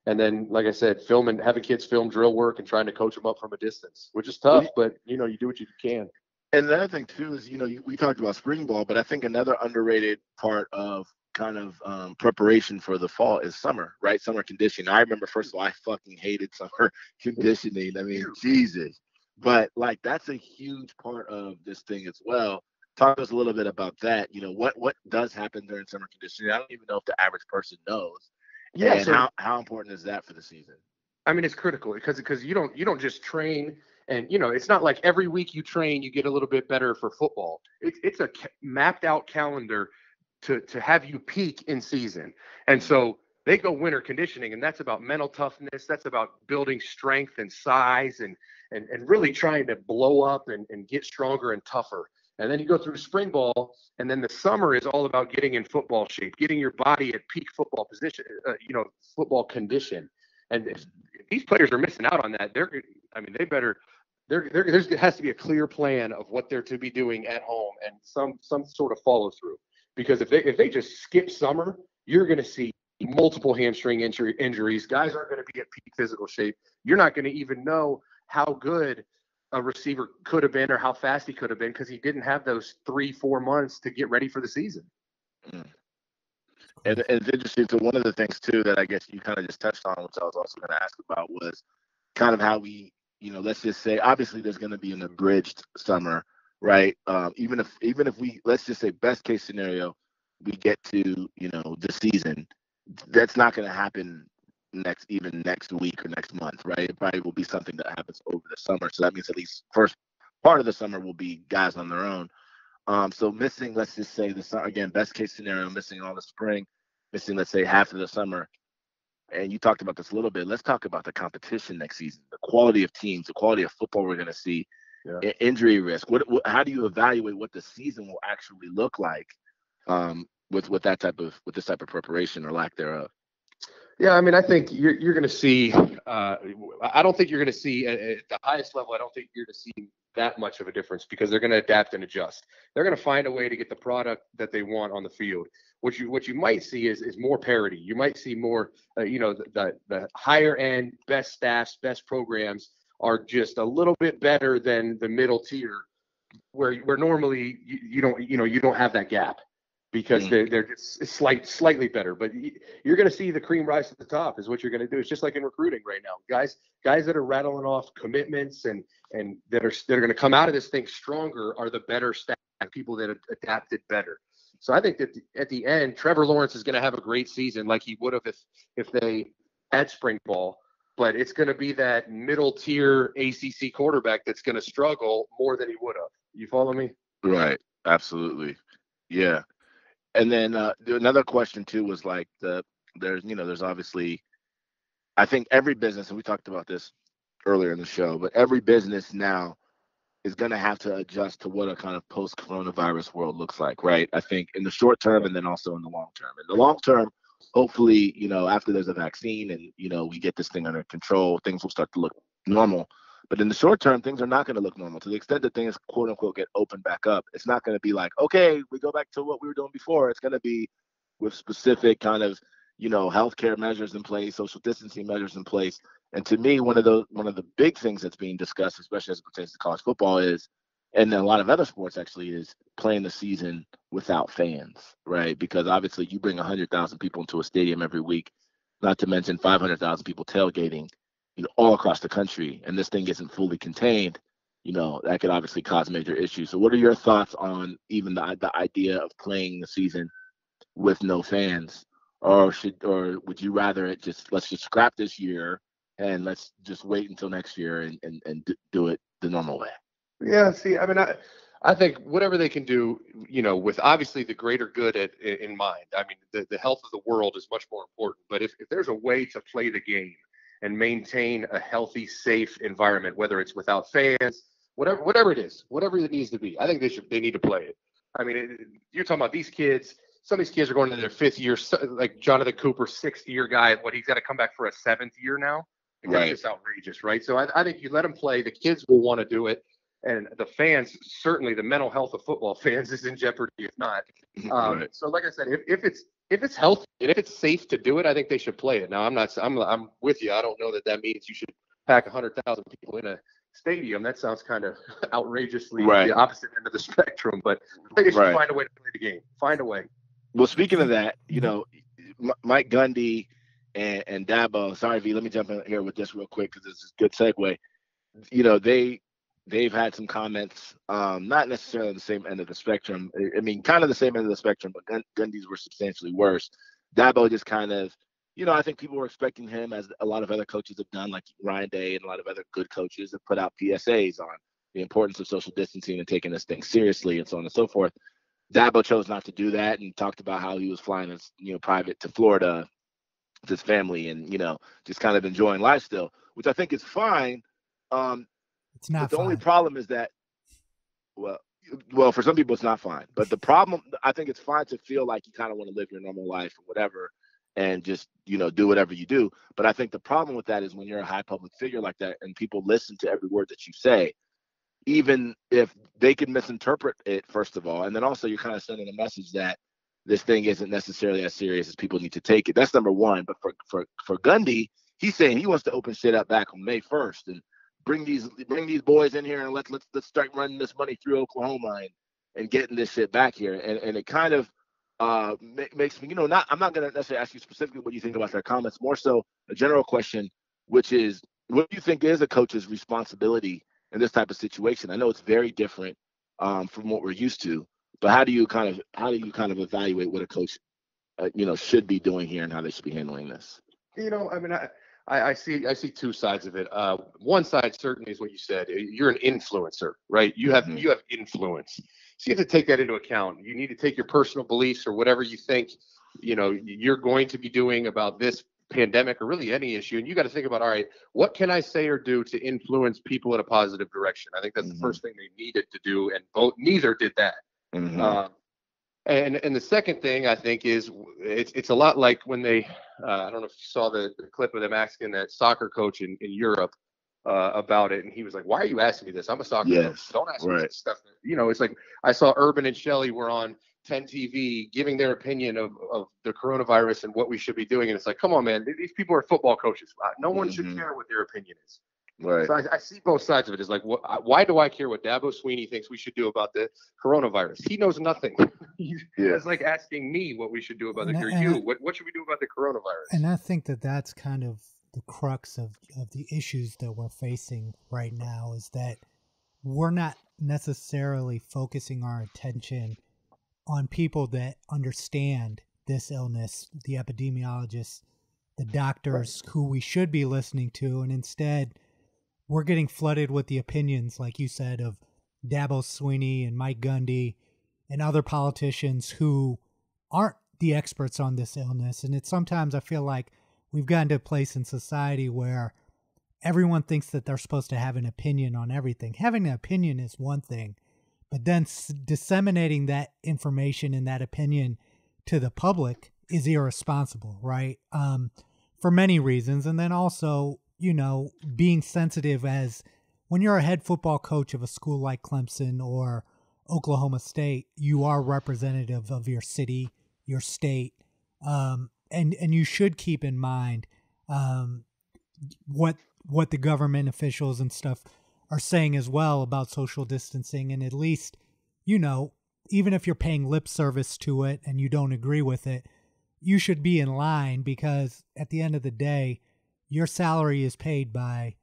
And then, like I said, having kids film drill work and trying to coach them up from a distance, which is tough, but, you do what you can. And the other thing, too, is, we talked about spring ball, but I think another underrated part of kind of preparation for the fall is summer, right? Summer conditioning. I remember, first of all, I fucking hated summer conditioning. I mean, Jesus. But, that's a huge part of this thing as well. Talk to us a little bit about that. What does happen during summer conditioning? I don't even know if the average person knows. Yeah, and how important is that for the season? I mean, it's critical because you don't just train, and it's not like every week you train you get a little bit better for football. It's a mapped out calendar to have you peak in season, and so they go winter conditioning, and that's about mental toughness. That's about building strength and size, and really trying to blow up and get stronger and tougher. And then you go through spring ball, and then the summer is all about getting in football shape, getting your body at peak football position, football condition. And if these players are missing out on that, there has to be a clear plan of what they're to be doing at home and some sort of follow through. Because if they just skip summer, you're going to see multiple hamstring injuries. Guys aren't going to be at peak physical shape. You're not going to even know how good a receiver could have been or how fast he could have been, because he didn't have those 3-4 months to get ready for the season. And it's interesting. So one of the things too that I guess you kind of just touched on, which I was also going to ask about, was kind of how we, let's just say, obviously there's going to be an abridged summer, right? Even if we, let's just say, best case scenario, we get to the season, that's not going to happen next week or next month, right? It probably will be something that happens over the summer. So that means at least first part of the summer will be guys on their own. So missing, let's just say again, best case scenario, missing all the spring, missing, let's say, half of the summer. And you talked about this a little bit. Let's talk about the competition next season, the quality of teams, the quality of football we're going to see, injury risk. How do you evaluate what the season will actually look like with this type of preparation or lack thereof? Yeah, I mean, I think you're going to see. I don't think you're going to see at the highest level. I don't think you're going to see that much of a difference, because they're going to adapt and adjust. They're going to find a way to get the product that they want on the field. What you might see is more parity. You might see more. The higher end, best staffs, best programs are just a little bit better than the middle tier, where normally you don't have that gap, because they're just slightly better. But you're going to see the cream rise to the top is what you're going to do. It's just like in recruiting right now. Guys that are rattling off commitments and that are going to come out of this thing stronger are the better staff, people that have adapted better. So I think that at the end, Trevor Lawrence is going to have a great season like he would have if they had spring ball. But it's going to be that middle tier ACC quarterback that's going to struggle more than he would have. You follow me? Right. Absolutely. Yeah. And then another question too was like there's obviously, I think every business, and we talked about this earlier in the show, but every business now is going to have to adjust to what a kind of post-coronavirus world looks like, right? I think in the short term and then also in the long term. In the long term, hopefully, after there's a vaccine and, we get this thing under control, things will start to look normal. But in the short term, things are not going to look normal. To the extent that things, quote unquote, get opened back up, it's not going to be like, okay, we go back to what we were doing before. It's going to be with specific kind of, healthcare measures in place, social distancing measures in place. And to me, one of the big things that's being discussed, especially as it pertains to college football, is, and then a lot of other sports actually, is playing the season without fans, right? Because obviously you bring 100,000 people into a stadium every week, not to mention 500,000 people tailgating, all across the country, and this thing isn't fully contained, that could obviously cause major issues. So what are your thoughts on even the idea of playing the season with no fans? Or would you rather let's just scrap this year and let's just wait until next year and do it the normal way? Yeah, see, I mean, I think whatever they can do, with obviously the greater good in mind. I mean, the health of the world is much more important. But if there's a way to play the game and maintain a healthy, safe environment, whether it's without fans, whatever it is, whatever it needs to be, I think they need to play it. I mean, you're talking about these kids. Some of these kids are going into their 5th year, like Jonathan Cooper, 6th year guy. He's got to come back for a 7th year now. That's just outrageous, right? So I think you let them play. The kids will want to do it. And the fans, certainly the mental health of football fans is in jeopardy if not. Right. So like I said, if it's healthy and if it's safe to do it, I think they should play it. Now, I'm with you. I don't know that means you should pack 100,000 people in a stadium. That sounds kind of outrageously the opposite end of the spectrum. But I think they should find a way to play the game. Find a way. Well, speaking of that, Mike Gundy and Dabo. Sorry, V. Let me jump in here with this real quick because this is a good segue. They've had some comments, not necessarily on the same end of the spectrum. I mean, kind of the same end of the spectrum, but Gundy's were substantially worse. Dabo just kind of, I think people were expecting him, as a lot of other coaches have done, like Ryan Day and a lot of other good coaches have put out PSAs on the importance of social distancing and taking this thing seriously and so on and so forth. Dabo chose not to do that and talked about how he was flying his, private to Florida with his family and, just kind of enjoying life still, which I think is fine. It's not. The only problem is that, well, for some people it's not fine. But the problem, I think it's fine to feel like you kind of want to live your normal life or whatever, and just do whatever you do. But I think the problem with that is when you're a high public figure like that, and people listen to every word that you say, even if they can misinterpret it, first of all, and then also you're kind of sending a message that this thing isn't necessarily as serious as people need to take it. That's number one. But for Gundy, he's saying he wants to open shit up back on May 1st and bring these boys in here and let's start running this money through Oklahoma and getting this shit back here. And it kind of makes me, I'm not going to necessarily ask you specifically what you think about their comments, more so a general question, which is, what do you think is a coach's responsibility in this type of situation? I know it's very different from what we're used to, but how do you kind of evaluate what a coach, should be doing here and how they should be handling this? I mean, I see two sides of it. One side certainly is what you said. You're an influencer, right? You have influence. So you have to take that into account. You need to take your personal beliefs or whatever you think, you're going to be doing about this pandemic or really any issue. And you got to think about, all right, what can I say or do to influence people in a positive direction? I think that's the first thing they needed to do. And neither did that. And the second thing I think is it's a lot like when they I don't know if you saw the clip of them asking that soccer coach in Europe about it, and he was like, "Why are you asking me this? I'm a soccer coach. Don't ask me this stuff." It's like I saw Urban and Shelley were on 10 TV giving their opinion of the coronavirus and what we should be doing, and it's like, come on, man, these people are football coaches. No one should care what their opinion is. Right. So I see both sides of it. It's like, why do I care what Dabo Sweeney thinks we should do about the coronavirus? He knows nothing. It's like asking me what we should do about it. What should we do about the coronavirus? And I think that's kind of the crux of the issues that we're facing right now, is that we're not necessarily focusing our attention on people that understand this illness, the epidemiologists, the doctors who we should be listening to, and instead we're getting flooded with the opinions, like you said, of Dabo Sweeney and Mike Gundy and other politicians who aren't the experts on this illness. And it's sometimes I feel like we've gotten to a place in society where everyone thinks that they're supposed to have an opinion on everything. Having an opinion is one thing, but then disseminating that information and that opinion to the public is irresponsible, right? For many reasons. And then also, being sensitive as when you're a head football coach of a school like Clemson or Oklahoma State, you are representative of your city, your state, and you should keep in mind what the government officials and stuff are saying as well about social distancing. And at least, even if you're paying lip service to it and you don't agree with it, you should be in line, because at the end of the day, your salary is paid by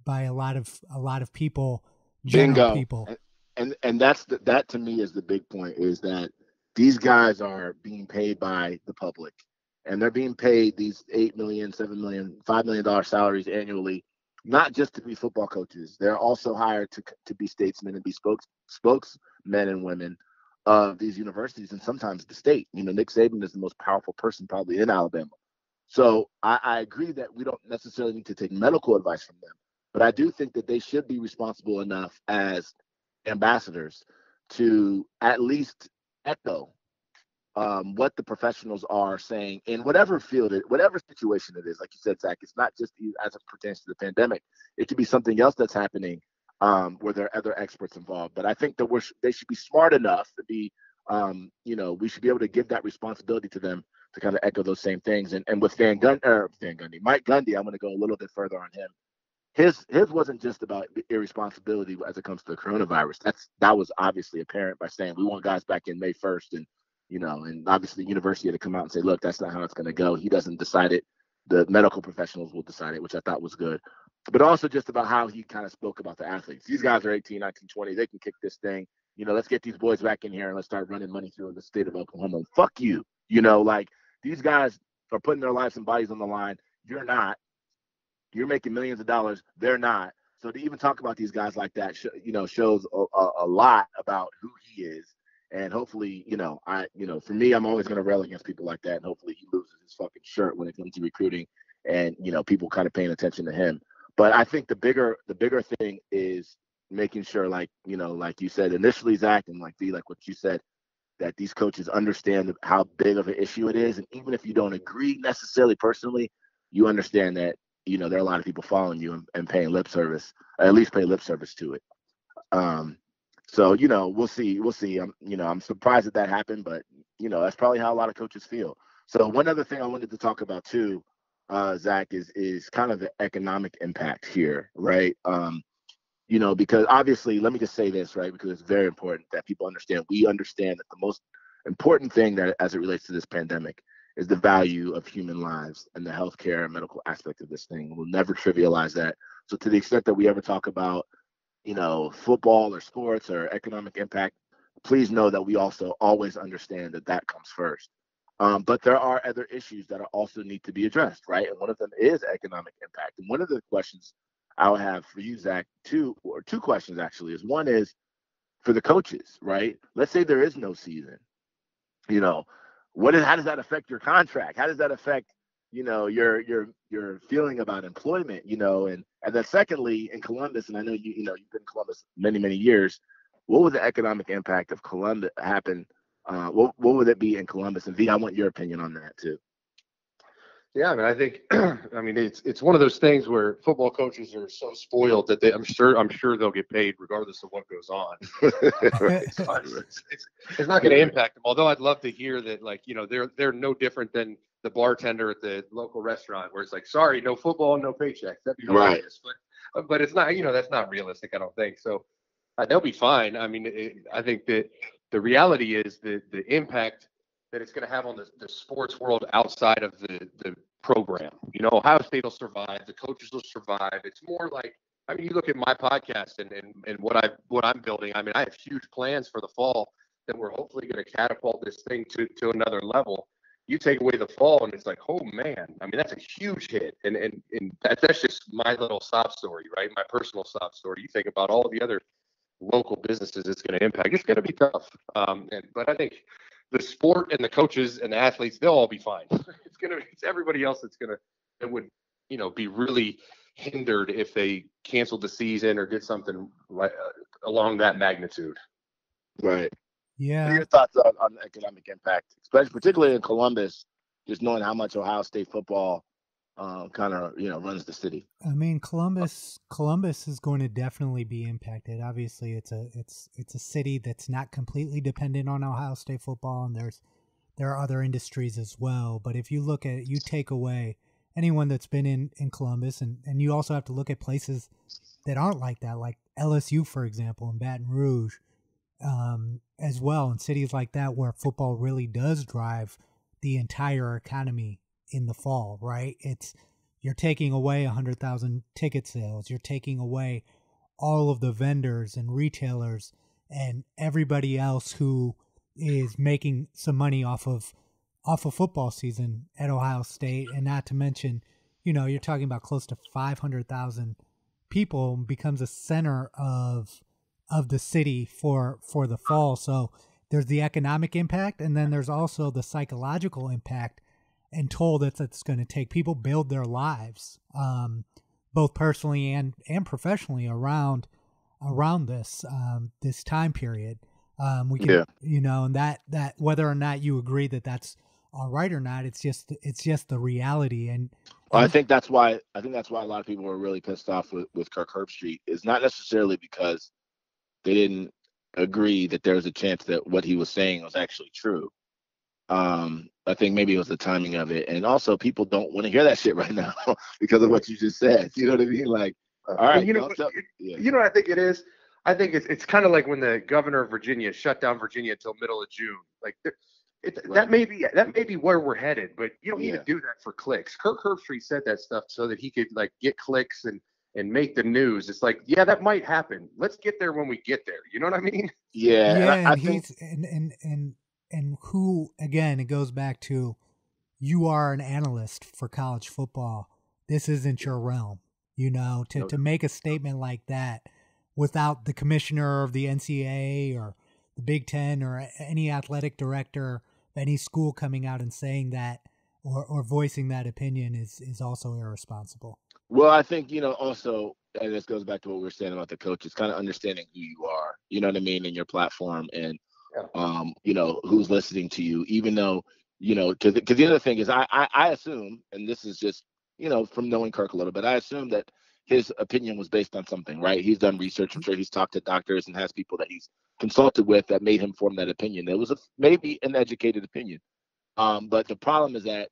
a lot of people, general Bingo. people. And that to me is the big point, is that these guys are being paid by the public, and they're being paid these $8 million, $7 million, $5 million salaries annually, not just to be football coaches. They're also hired to be statesmen and be spokesmen and women of these universities, and sometimes the state. Nick Saban is the most powerful person probably in Alabama. So I agree that we don't necessarily need to take medical advice from them, but I do think that they should be responsible enough as ambassadors to at least echo what the professionals are saying in whatever field, whatever situation it is. Like you said, Zach, it's not just as it pertains to the pandemic. It could be something else that's happening where there are other experts involved. But I think that they should be smart enough to be, we should be able to give that responsibility to them to kind of echo those same things. And with Mike Gundy, I'm going to go a little bit further on him. His wasn't just about irresponsibility as it comes to the coronavirus. That was obviously apparent by saying we want guys back in May 1st, and and obviously the university had to come out and say, look, that's not how it's going to go. He doesn't decide it. The medical professionals will decide it, which I thought was good. But also just about how he kind of spoke about the athletes. These guys are 18, 19, 20. They can kick this thing. Let's get these boys back in here and let's start running money through the state of Oklahoma. Fuck you. These guys are putting their lives and bodies on the line. You're not. You're making millions of dollars. They're not. So to even talk about these guys like that, shows a lot about who he is. And hopefully, for me, I'm always going to rail against people like that. And hopefully he loses his fucking shirt when it comes to recruiting and, people kind of paying attention to him. But I think the bigger thing is making sure, like you said initially, Zach, and like what you said, that these coaches understand how big of an issue it is. And even if you don't agree necessarily personally, you understand that, there are a lot of people following you and paying lip service, or at least pay lip service to it. So, we'll see. I'm surprised that happened, but, that's probably how a lot of coaches feel. So one other thing I wanted to talk about too, Zach, is kind of the economic impact here, right? Because obviously, let me just say this, right? Because it's very important that people understand. We understand that the most important thing that as it relates to this pandemic is the value of human lives and the healthcare and medical aspect of this thing. We'll never trivialize that. So to the extent that we ever talk about, football or sports or economic impact, please know that we also always understand that comes first. But there are other issues that also need to be addressed, right? And one of them is economic impact. And one of the questions I'll have for you, Zach, two questions actually, is one is for the coaches, right? Let's say there is no season. How does that affect your contract? How does that affect, your feeling about employment, and then secondly, in Columbus, and I know you've been in Columbus many, many years, what would the economic impact of Columbus happen? What would it be in Columbus? And V, I want your opinion on that too. Yeah, I think, it's one of those things where football coaches are so spoiled that I'm sure they'll get paid regardless of what goes on. It's not going to impact them. Although I'd love to hear that, they're no different than the bartender at the local restaurant, where it's like, sorry, no football, no paychecks. That'd be hilarious. Right. But it's not, that's not realistic, I don't think. So they'll be fine. I think that the reality is that the impact that it's going to have on the sports world outside of the program. Ohio State will survive. The coaches will survive. It's more like, you look at my podcast and what I'm building. I have huge plans for the fall that we're hopefully going to catapult this thing to another level. You take away the fall and it's like, oh man, that's a huge hit. And that's just my little sob story, right? My personal sob story. You think about all the other local businesses it's going to impact. It's going to be tough. But I think the sport and the coaches and the athletes, they'll all be fine. It's everybody else that would, be really hindered if they canceled the season or did something like along that magnitude. Right. What are Yeah, your thoughts on the economic impact, especially particularly in Columbus, just knowing how much Ohio State football kind of runs the city? I mean, Columbus is going to definitely be impacted. Obviously, it's a city that's not completely dependent on Ohio State football, and there are other industries as well. But if you look at it, you take away anyone that's been in Columbus, and you also have to look at places that aren't like that, like LSU, for example, in Baton Rouge, as well, in cities like that where football really does drive the entire economy in the fall, right? You're taking away 100,000 ticket sales. You're taking away all of the vendors and retailers and everybody else who is making some money off of football season at Ohio State. And not to mention, you're talking about close to 500,000 people, becomes a center of the city for the fall. So there's the economic impact, and then there's also the psychological impact and toll that's going to take. People build their lives, both personally and professionally around this this time period. We can, and that whether or not you agree that that's all right or not, it's just the reality. And Well, I think that's why a lot of people were really pissed off with Kirk Herbstreit. Is not necessarily because they didn't agree that there was a chance that what he was saying was actually true. I think maybe it was the timing of it, and also people don't want to hear that shit right now because of what you just said. You know what I mean? Like, all right, you know what I think it is. I think it's kind of like when the governor of Virginia shut down Virginia until middle of June. Like that may be where we're headed, but you don't need to do that for clicks. Kirk Herbstreit said that stuff so that he could like get clicks and make the news. It's like, yeah, that might happen. Let's get there when we get there. You know what I mean? Yeah. And he's and who, again, it goes back to, you are an analyst for college football. This isn't your realm, to make a statement like that without the commissioner of the NCAA or the Big Ten or any athletic director of any school coming out and saying that or voicing that opinion is also irresponsible. Well, I think, also, and this goes back to what we were saying about the coaches, kind of understanding who you are, you know what I mean, in your platform, and who's listening to you, even though, because the other thing is I assume, and this is just, from knowing Kirk a little bit, I assume that his opinion was based on something, right? He's done research. I'm sure he's talked to doctors and has people that he's consulted with that made him form that opinion. It was maybe an educated opinion. But the problem is that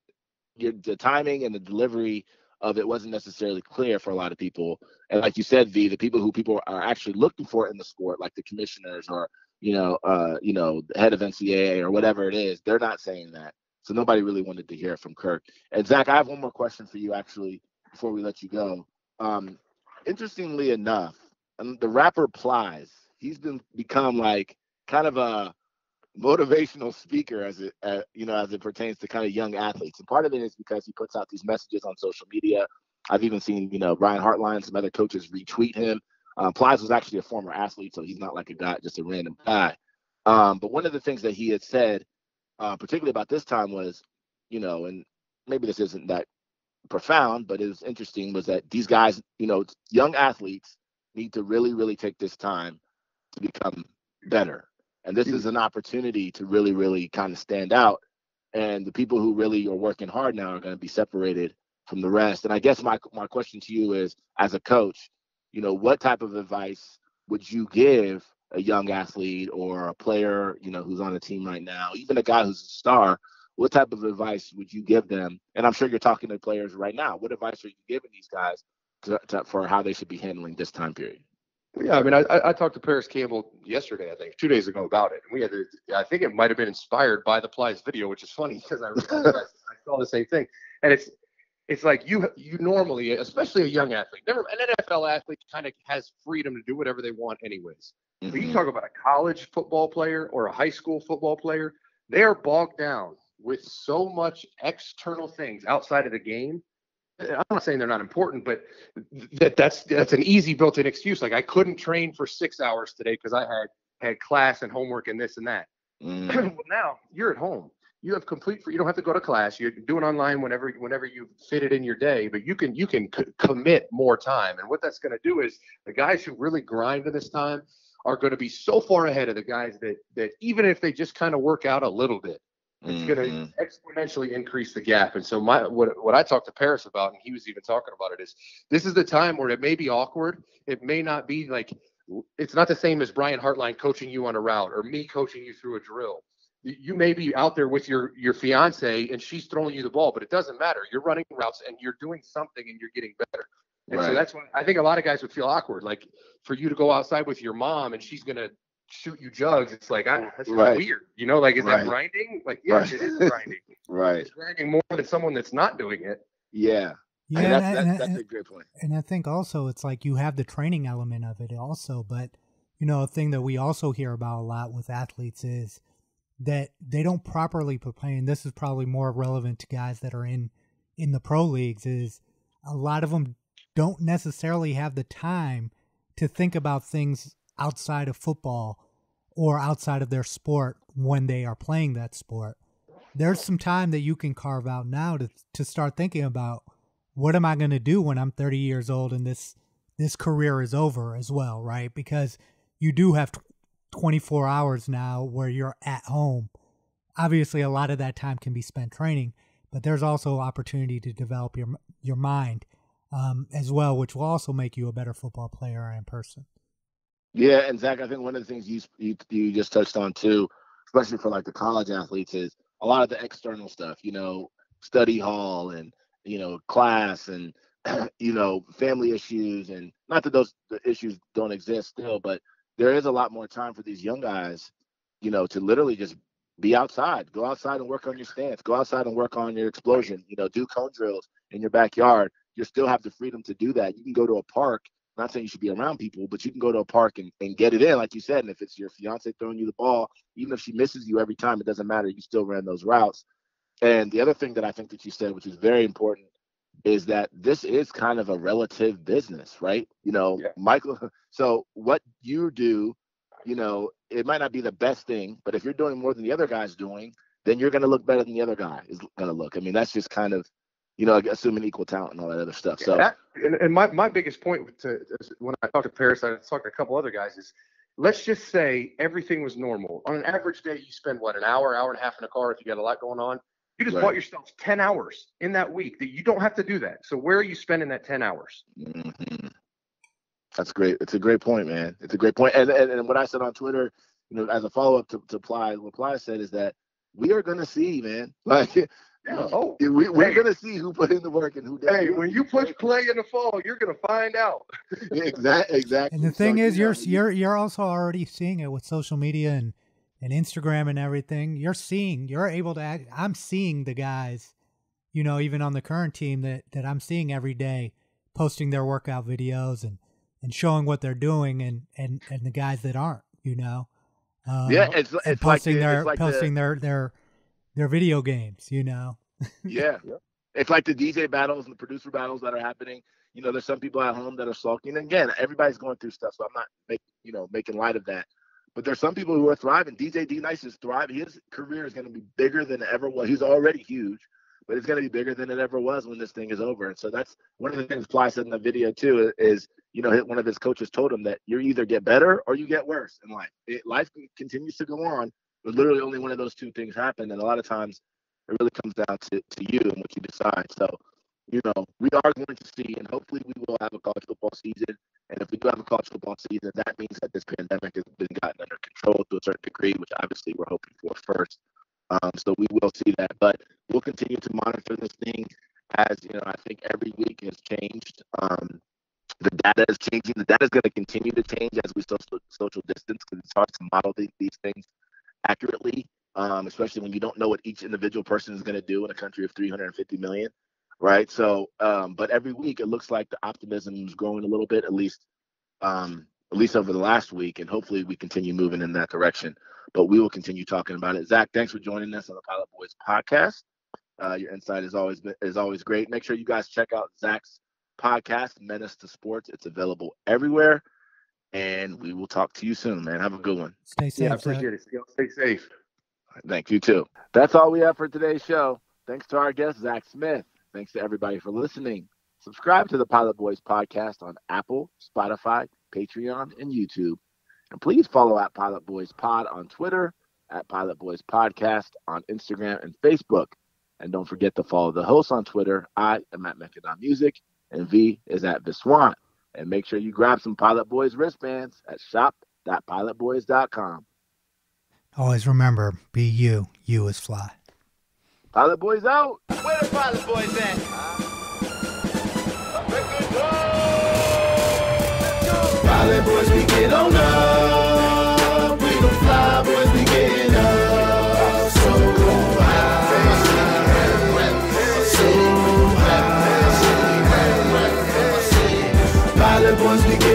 the timing and the delivery of it wasn't necessarily clear for a lot of people. And like you said, the people who people are actually looking for in the sport, like the commissioners or, the head of NCAA or whatever it is, they're not saying that. So nobody really wanted to hear from Kirk. And Zach, I have one more question for you, actually, before we let you go. Interestingly enough, the rapper Plies, he's become like kind of a motivational speaker as it pertains to kind of young athletes. And part of it is because he puts out these messages on social media. I've even seen, Brian Hartline and some other coaches retweet him. Plies was actually a former athlete, so he's not like a guy, just a random guy. But one of the things that he had said, particularly about this time, was, and maybe this isn't that profound, but it was interesting, was that these guys, young athletes need to really, really take this time to become better. And this is an opportunity to really, really kind of stand out. And the people who really are working hard now are going to be separated from the rest. And I guess my question to you is, as a coach, what type of advice would you give a young athlete or a player, who's on a team right now, even a guy who's a star? What type of advice would you give them? And I'm sure you're talking to players right now. What advice are you giving these guys for how they should be handling this time period? Yeah, I mean, I talked to Paris Campbell yesterday, I think 2 days ago, about it. And I think it might have been inspired by the Plies video, which is funny because I saw the same thing. And it's like you normally, especially a young athlete, an NFL athlete kind of has freedom to do whatever they want anyways. Mm-hmm. But you talk about a college football player or a high school football player, they are bogged down with so much external things outside of the game. I'm not saying they're not important, but that's an easy built-in excuse. Like, I couldn't train for 6 hours today because I had class and homework and this and that. Well, now you're at home. you have complete free. You don't have to go to class. You do it online whenever you fit it in your day. But you can commit more time. And what that's going to do is the guys who really grind in this time are going to be so far ahead of the guys that even if they just kind of work out a little bit, it's going to exponentially increase the gap. And so what I talked to Paris about, and he was even talking about it, is this is the time where it may be awkward. It may not be like, it's not the same as Brian Hartline coaching you on a route or me coaching you through a drill. You may be out there with your fiance and she's throwing you the ball, but it doesn't matter. You're running routes and you're doing something and you're getting better. And so that's why I think a lot of guys would feel awkward. Like for you to go outside with your mom and she's going to shoot you jugs. It's like, that's weird. You know, like, is that grinding? Like, yes, it is grinding. It's grinding more than someone that's not doing it. Yeah. Yeah. That's a great point. And I think also it's like you have the training element of it also. But, you know, a thing that we also hear about a lot with athletes is that they don't properly prepare, and this is probably more relevant to guys that are in the pro leagues, is a lot of them don't necessarily have the time to think about things outside of football or outside of their sport when they are playing that sport. There's some time that you can carve out now to start thinking about, what am I going to do when I'm 30 years old and this career is over as well, right? Because you do have 24 hours now where you're at home. Obviously, a lot of that time can be spent training, but there's also opportunity to develop your mind as well, which will also make you a better football player and person. Yeah, and Zach, I think one of the things you just touched on too, especially for like the college athletes, is a lot of the external stuff, you know, study hall and, you know, class and, you know, family issues, and not that the issues don't exist still, but there is a lot more time for these young guys, you know, to literally just be outside, go outside and work on your stance, go outside and work on your explosion, you know, do cone drills in your backyard. You still have the freedom to do that. You can go to a park, not saying you should be around people, but you can go to a park and get it in, like you said. And if it's your fiance throwing you the ball, even if she misses you every time, it doesn't matter. You still ran those routes. And the other thing that I think that you said, which is very important, is that this is kind of a relative business, right? You know, Michael, so what you do, you know, it might not be the best thing, but if you're doing more than the other guy's doing, then you're going to look better than the other guy is going to look. I mean, that's just kind of, you know, assuming equal talent and all that other stuff. So, and my biggest point when I talked to Paris, I talked to a couple other guys, is let's just say everything was normal. On an average day, you spend what, an hour and a half in a car if you got a lot going on. You just bought yourself 10 hours in that week that you don't have to do that. So where are you spending that 10 hours? Mm-hmm. That's great. It's a great point, man. It's a great point. And what I said on Twitter, you know, as a follow-up to Ply, what Ply said is that we are going to see, man. Like, we're going to see who put in the work and who didn't. Hey, when you push play in the fall, you're going to find out. Exactly. And the thing is, you're also already seeing it with social media and Instagram and everything. You're able to act. I'm seeing the guys, you know, even on the current team that I'm seeing every day posting their workout videos and showing what they're doing, and the guys that aren't, you know. It's posting their video games, you know. Yeah. It's like the DJ battles and the producer battles that are happening. You know, there's some people at home that are sulking. And again, everybody's going through stuff, so I'm not making light of that. But there's some people who are thriving. DJ D-Nice is thriving. His career is going to be bigger than it ever was. He's already huge, but it's going to be bigger than it ever was when this thing is over. And so that's one of the things Fly said in the video too, is, you know, one of his coaches told him that you either get better or you get worse in life. Life continues to go on, but literally only one of those two things happen. And a lot of times it really comes down to you and what you decide. So, you know, we are going to see, and hopefully we will have a college football season. And if we do have a college football season, that means that this pandemic has been gotten under control to a certain degree, which obviously we're hoping for first. So we will see that, but we'll continue to monitor this thing as, you know, I think every week has changed. The data is changing. The data is going to continue to change as we social distance, because it's hard to model these things accurately, especially when you don't know what each individual person is going to do in a country of 350 million. Right. So, but every week it looks like the optimism is growing a little bit, at least over the last week. And hopefully we continue moving in that direction. But we will continue talking about it. Zach, thanks for joining us on the Pilot Boys podcast. Your insight is always great. Make sure you guys check out Zach's podcast, Menace to Sports. It's available everywhere. And we will talk to you soon, man. Have a good one. Stay safe. Yeah, I appreciate it. Stay safe. Thank you, too. That's all we have for today's show. Thanks to our guest, Zach Smith. Thanks to everybody for listening. Subscribe to the Pilot Boys podcast on Apple, Spotify, Patreon, and YouTube. And please follow at Pilot Boys Pod on Twitter, at Pilot Boys Podcast on Instagram and Facebook. And don't forget to follow the host on Twitter. I am at Mechadon Music, and V is at Viswant. And make sure you grab some Pilot Boys wristbands at shop.pilotboys.com. Always remember, be you. You is fly. Pilot Boys out. Where the Pilot Boys at? Pilot Boys, we get on up. We don't fly, boys, we getting up. So high, so high. Pilot Boys, we get